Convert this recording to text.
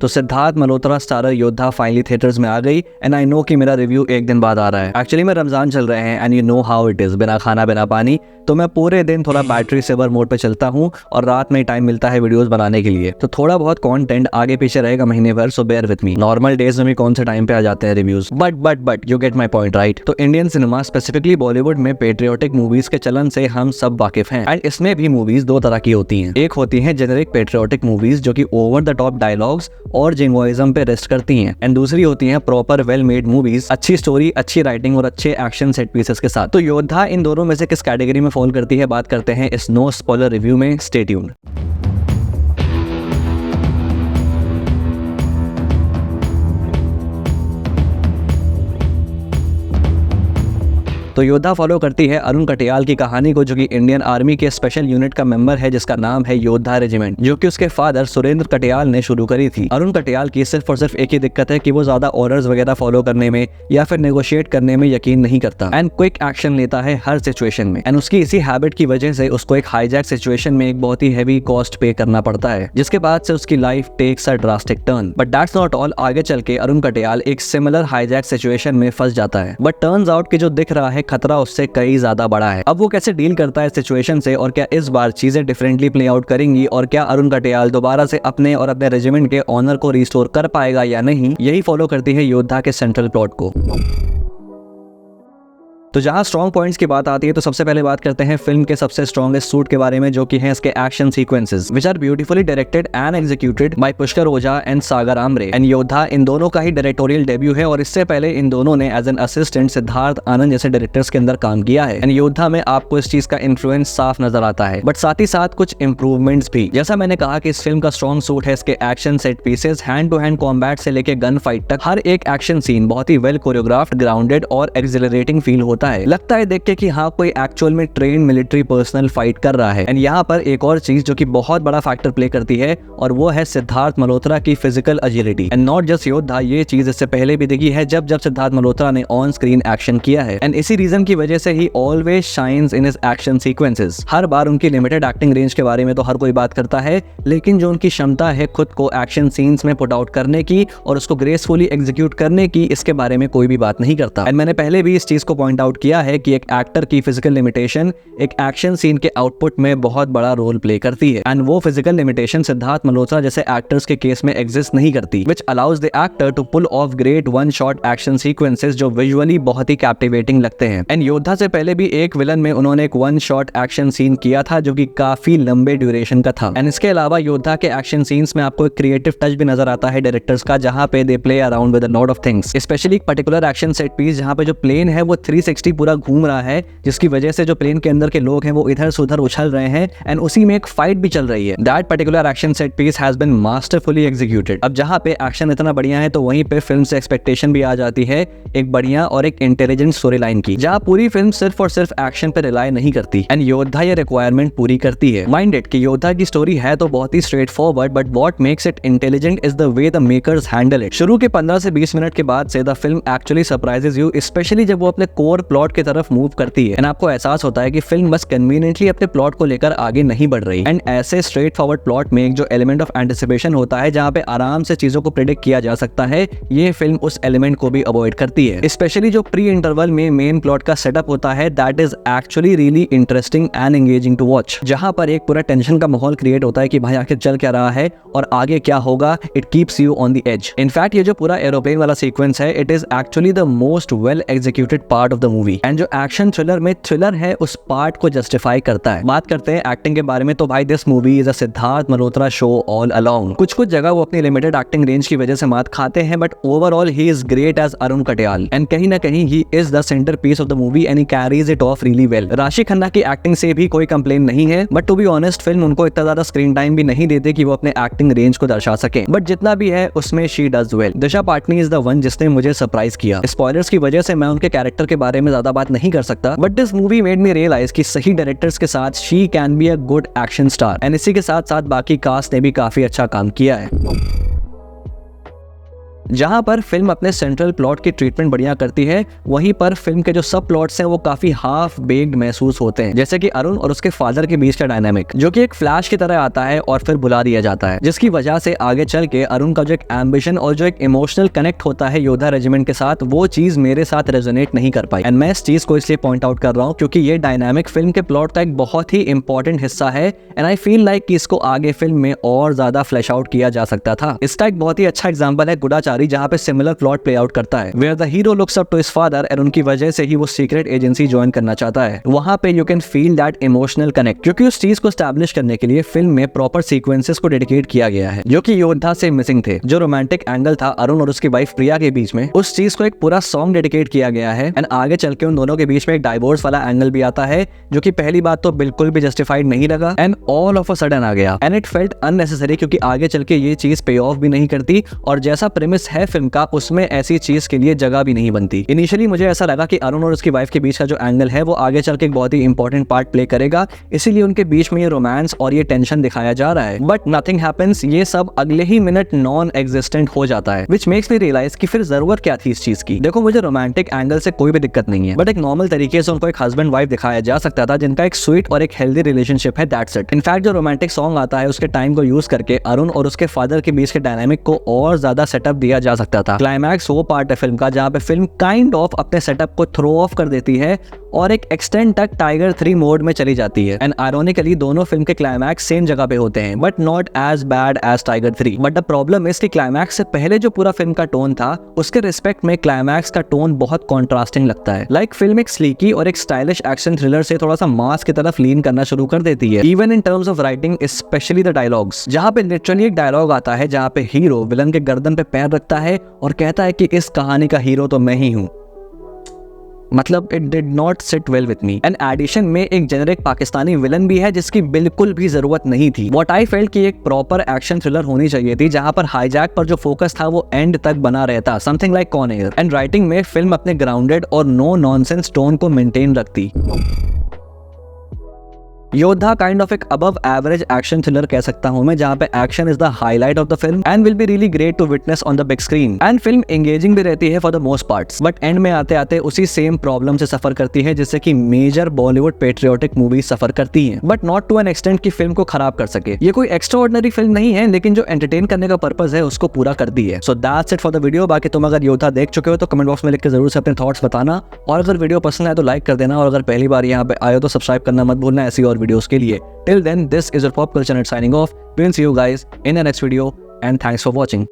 तो सिद्धार्थ मल्होत्रा स्टारर योद्धा finally theatres में आ गई एंड आई नो कि मेरा रिव्यू एक दिन बाद आ रहा है। एक्चुअली में रमजान चल रहे हैं and you know how it is, बिना खाना बिना पानी, तो मैं पूरे दिन थोड़ा बैटरी सेवर मोड पे चलता हूँ और रात में टाइम मिलता है वीडियोस बनाने के लिए। तो थोड़ा बहुत कंटेंट आगे पीछे रहेगा महीने भर, so bear with me. Normal days में भी कौन से टाइम पे आ जाते हैं reviews, but you get my point right. तो इंडियन सिनेमा स्पेसिफिकली बॉलीवुड में पेट्रियोटिक मूवीज के चलन से हम सब वाकिफ हैं एंड इसमें भी मूवीज दो तरह की होती हैं। एक होती है जेनेरिक पेट्रियोटिक मूवीज जो कि ओवर द टॉप डायलॉग्स और जिंगोइज्म पे रेस्ट करती हैं एंड दूसरी होती हैं प्रॉपर वेल मेड मूवीज, अच्छी स्टोरी, अच्छी राइटिंग और अच्छे एक्शन सेट पीसेस के साथ। तो योद्धा इन दोनों में से किस कैटेगरी में फॉल करती है, बात करते हैं इस नो स्पॉइलर रिव्यू में। Stay tuned. तो योद्धा फॉलो करती है अरुण कटियाल की कहानी को, जो कि इंडियन आर्मी के स्पेशल यूनिट का मेंबर है जिसका नाम है योद्धा रेजिमेंट, जो कि उसके फादर सुरेंद्र कटियाल ने शुरू करी थी। अरुण कटियाल की सिर्फ और सिर्फ एक ही दिक्कत है कि वो ज्यादा ऑर्डर्स वगैरह फॉलो करने में या फिर नेगोशिएट करने में यकीन नहीं करता एंड क्विक एक्शन लेता है हर सिचुएशन में एंड उसकी इसी हैबिट की वजह से उसको एक हाईजैक सिचुएशन में एक बहुत ही हैवी कॉस्ट पे करना पड़ता है, जिसके बाद से उसकी life takes a drastic turn. But that's not all, आगे चल के अरुण कटियाल एक सिमिलर हाईजैक सिचुएशन में फंस जाता है, बट टर्न्स आउट कि जो दिख रहा है खतरा उससे कई ज्यादा बड़ा है। अब वो कैसे डील करता है सिचुएशन से और क्या इस बार चीजें डिफरेंटली प्ले आउट करेंगी और क्या अरुण कटियाल दोबारा से अपने और अपने रेजिमेंट के ऑनर को रिस्टोर कर पाएगा या नहीं, यही फॉलो करती है योद्धा के सेंट्रल प्लॉट को। तो जहां स्ट्रॉन्ग पॉइंट्स की बात आती है तो सबसे पहले बात करते हैं फिल्म के सबसे स्ट्रॉन्गेस्ट सूट के बारे में, जो कि है इसके action sequences which are beautifully directed and executed by Pushkar Ojha and Sagar Amre and Yodha इन दोनों का ही डायरेक्टोरियल डेब्यू है और इससे पहले इन दोनों ने as an assistant Siddharth Anand जैसे डायरेक्टर्स के अंदर काम किया है एंड योद्धा में आपको इस चीज का इन्फ्लुएंस साफ नजर आता है, बट साथ ही साथ कुछ इंप्रूवमेंट्स भी। जैसा मैंने कहा कि इस फिल्म का स्ट्रॉन्ग सूट है इसके action set pieces, hand to hand combat से लेके गन फाइट तक हर एक एक्शन सीन बहुत ही वेल कोरियोग्राफ्ड, ग्राउंडेड और एक्सिलरेटिंग फील होता है। लगता है कि हाँ कोई एक्चुअल में ट्रेन मिलिट्री पर्सनल फाइट कर रहा है। एंड यहाँ पर एक और चीज जो कि बहुत बड़ा फैक्टर प्ले करती है और वो है सिद्धार्थ मल्होत्रा की physical agility and not just योद्धा। ये चीज इससे पहले भी देखी है जब सिद्धार्थ मल्होत्रा ने ऑन स्क्रीन एक्शन किया है एंड इसी रीजन की वजह से ही always shines in his action sequences. हर बार उनकी लिमिटेड एक्टिंग रेंज के बारे में तो हर कोई बात करता है, लेकिन जो उनकी क्षमता है खुद को एक्शन सीन्स में पुट आउट करने की और उसको ग्रेसफुली एग्जीक्यूट करने की, इसके बारे में कोई भी बात नहीं करता। एंड मैंने पहले भी इस चीज को पॉइंट आउट किया है कि एक एक्टर की फिजिकल लिमिटेशन एक एक्शन सीन के आउटपुट में बहुत बड़ा रोल प्ले करती है एंड वो फिजिकल लिमिटेशन सिद्धार्थ मल्होत्रा जैसे एक्टर्स के केस में एग्जिस्ट नहीं करती, which allows the actor to pull off great one shot action sequences जो विजुअली बहुत ही कैप्टिवेटिंग लगते हैं। एंड योद्धा से पहले भी एक विलन में उन्होंने एक वन शॉट एक्शन सीन किया था जो कि काफी लंबे ड्यूरेशन का था एंड इसके अलावा योद्धा के एक्शन सीन्स में आपको एक क्रिएटिव टच भी नजर आता है डायरेक्टर्स का, जहां पे they play around with a lot of things, specially एक पर्टिकुलर एक्शन सेट पीस जहां पे जो प्लेन है वो 360 पूरा घूम रहा है, जिसकी वजह से जो प्लेन के अंदर के लोग हैं वो इधर से उधर उछल रहे हैं एंड उसी में एक फाइट भी चल रही है। That particular action set piece has been masterfully executed. अब जहां पे एक्शन इतना बढ़िया है तो वहीं पे फिल्म से एक्सपेक्टेशन भी आ जाती है एक बढ़िया और एक इंटेलिजेंट स्टोरी लाइन की, जहां पूरी फिल्म सिर्फ और सिर्फ एक्शन पे रिलाई नहीं करती एंड योद्धा ये रिक्वायरमेंट पूरी करती है। माइंडेड कि योद्धा की स्टोरी है तो बहुत ही straightforward, but what makes it intelligent is the way the makers handle it. शुरू के 15 से 20 मिनट के बाद से the film actually surprises you, specially जब वो अपने कोर प्लॉट की तरफ मूव करती है एंड आपको एहसास होता है कि फिल्म बस कन्वीनियंटली अपने प्लॉट को लेकर आगे नहीं बढ़ रही एंड ऐसे स्ट्रेट फॉरवर्ड प्लॉट में एक जो एलिमेंट ऑफ एंटिसिपेशन होता है जहां पे आराम से चीजों को प्रेडिक्ट किया जा सकता है, ये फिल्म उस एलिमेंट को भी अवॉइड करती है। स्पेशली जो प्री इंटरवल में मेन प्लॉट का सेटअप होता है, that is actually really interesting and engaging to watch, जहां पर एक पूरा टेंशन का माहौल क्रिएट होता है कि भाई आखिर चल क्या रहा है और आगे क्या होगा। It keeps you on the edge. In fact ये जो पूरा एरोप्लेन वाला सीक्वेंस है, it is actually the most well executed part of the movie and जो एक्शन थ्रिलर में थ्रिलर है उस पार्ट को जस्टिफाई करता है। बात करते हैं एक्टिंग के बारे में तो भाई this movie is a Siddharth Malhotra show all along. कुछ जगह वो अपनी लिमिटेड एक्टिंग रेंज की वजह से मात खाते हैं, but overall he is great as Arun Katiyal and कहीं ना कहीं he is the centre piece of the movie and he carries it off really well. Rashi Khanna की एक्टिंग से भी कोई कंप्लेन नहीं है, but to be honest film उनको इतना ज्यादा स्क्रीन टाइम भी नहीं देते कि वो अपने एक्टिंग रेंज को दर्शा सके, बट जितना भी है उसमें she does well. Disha Patani is the one जिसने मुझे सरप्राइज किया। स्पॉयलर्स की वजह से मैं उनके कैरेक्टर के बारे में ज्यादा बात नहीं कर सकता, but this movie made me realise कि सही डायरेक्टर्स के साथ she can be a good action star and इसी के साथ साथ बाकी कास्ट ने भी काफी अच्छा काम किया है। जहां पर फिल्म अपने सेंट्रल प्लॉट की ट्रीटमेंट बढ़िया करती है, वहीं पर फिल्म के जो सब प्लॉट्स हैं वो काफी हाफ बेक्ड महसूस होते हैं, जैसे कि अरुण और उसके फादर के बीच का डायनामिक जो कि एक फ्लैश की तरह आता है और फिर बुला दिया जाता है, जिसकी वजह से आगे चल के अरुण का जो एक एम्बिशन और जो एक इमोशनल कनेक्ट होता है योद्धा रेजिमेंट के साथ, वो चीज मेरे साथ रेजोनेट नहीं कर पाई। एंड मैं इस चीज को इसलिए पॉइंट आउट कर रहा हूँ क्योंकि ये डायनामिक फिल्म के प्लॉट का एक बहुत ही इंपॉर्टेंट हिस्सा है एंड आई फील लाइक कि इसको आगे फिल्म में और ज्यादा फ्लैश आउट किया जा सकता था। इसका एक बहुत ही अच्छा एग्जांपल है गुडाचारी, जहां पे सिमिलर प्लॉट प्ले आउट करता है, where the hero looks up to his father and उनकी वजह से ही वो सीक्रेट एजेंसी ज्वाइन करना चाहता है। वहां पे you can feel that emotional connect, क्योंकि उस चीज को स्टैब्लिश करने के लिए फिल्म में प्रॉपर सीक्वेंसेस को डेडिकेट किया गया है जो कि योद्धा से मिसिंग थे। जो रोमांटिक एंगल था अरुण और उसकी वाइफ प्रिया के बीच में, उस चीज को एक पूरा सॉन्ग डेडिकेट किया गया है एंड आगे चल के उन दोनों के बीच में एक डाइवोर्स वाला एंगल भी आता है जो कि पहली बात तो बिल्कुल भी जस्टिफाइड नहीं लगा and all of a sudden आ गया एंड इट फेल्ट अननेसेसरी, क्योंकि आगे चल के ये चीज पे ऑफ भी नहीं करती और जैसा प्रेमिस है फिल्म का उसमें ऐसी चीज के लिए जगह भी नहीं बनती। इनिशियली मुझे ऐसा लगा कि अरुण और उसकी वाइफ के बीच का जो एंगल है वो आगे चल के एक बहुत ही इंपॉर्टेंट पार्ट प्ले करेगा, इसीलिए उनके बीच में ये रोमांस और ये टेंशन दिखाया जा रहा है, बट नथिंग हैपेंस। ये सब अगले ही मिनट नॉन एग्जिस्टेंट हो जाता है, विच मेक्स मी रियलाइज कि फिर जरूरत क्या थी इस चीज की। देखो मुझे रोमांटिक एंगल से कोई भी दिक्कत नहीं है, बट एक नॉर्मल तरीके से उनको एक हस्बैंड वाइफ दिखाया जा सकता था जिनका एक स्वीट और एक हेल्दी रिलेशनशिप है, दैट्स इट। इनफैक्ट जो रोमांटिक सॉन्ग आता है उसके टाइम को यूज करके अरुण और उसके फादर के बीच के डायनामिक को और ज्यादा सेटअप दिया जा सकता था। क्लाइमैक्स वो पार्ट है फिल्म का जहाँ पे फिल्म काइंड ऑफ अपने सेटअप को थ्रो ऑफ कर देती है और एक एक्सटेंड तक टाइगर 3 मोड में चली जाती है एंड आयरोनिकली दोनों फिल्म के क्लाइमैक्स सेम जगह पे होते हैं, but not as bad as Tiger 3। But the problem is कि क्लाइमैक्स से पहले जो पूरा फिल्म का टोन था उसके रिस्पेक्ट में क्लाइमैक्स का टोन बहुत कॉन्ट्रास्टिंग लगता है। लाइक फिल्म एक स्लीकी और एक स्टाइलिश एक्शन थ्रिलर से थोड़ा सा मास की तरफ लीन करना शुरू कर देती है, even in terms of writing, specially the dialogues, जहाँ पे लिटरली एक डायलॉग आता है जहाँ पे हीरो विलन के गर्दन पे पैर रखता है और कहता है कि इस कहानी का हीरो तो मैं ही हूँ। मतलब it did not sit well with me and addition में एक जेनरिक पाकिस्तानी विलन भी है जिसकी बिल्कुल भी जरूरत नहीं थी। व्हाट आई फेल्ट कि एक प्रॉपर एक्शन थ्रिलर होनी चाहिए थी जहां पर हाईजैक पर जो फोकस था वो एंड तक बना रहता, something like Con Air. And writing में फिल्म अपने ग्राउंडेड और नो नॉनसेंस टोन को मेंटेन रखती। योद्धा काइंड ऑफ एक अबव एवरेज एक्शन थ्रिलर कह सकता हूं मैं, जहां पे action is the highlight of the film and will be really great to witness on the big screen and film engaging भी रहती है for the most parts, but end में आते आते उसी सेम प्रॉब्लम से सफर करती है जिससे कि major Bollywood patriotic movie suffer करती हैं, but not to an extent की फिल्म को खराब कर सके। ये कोई एक्स्ट्राऑर्डिनरी फिल्म नहीं है, लेकिन जो एंटरटेन करने का पर्पस है उसको पूरा करती है। So that's it for the video. बाकी तुम अगर योद्धा देख चुके हो तो कमेंट बॉक्स में लिख के जरूर से अपने थॉट्स बताना, और अगर वीडियो पसंद आए तो लाइक कर देना, और अगर पहली बार यहाँ पे आए हो तो सब्सक्राइब करना मत भूलना ऐसी और वीडियोस के लिए। Till then, this is your Pop Culture Net signing off. We'll see you guys in the next video and thanks for watching.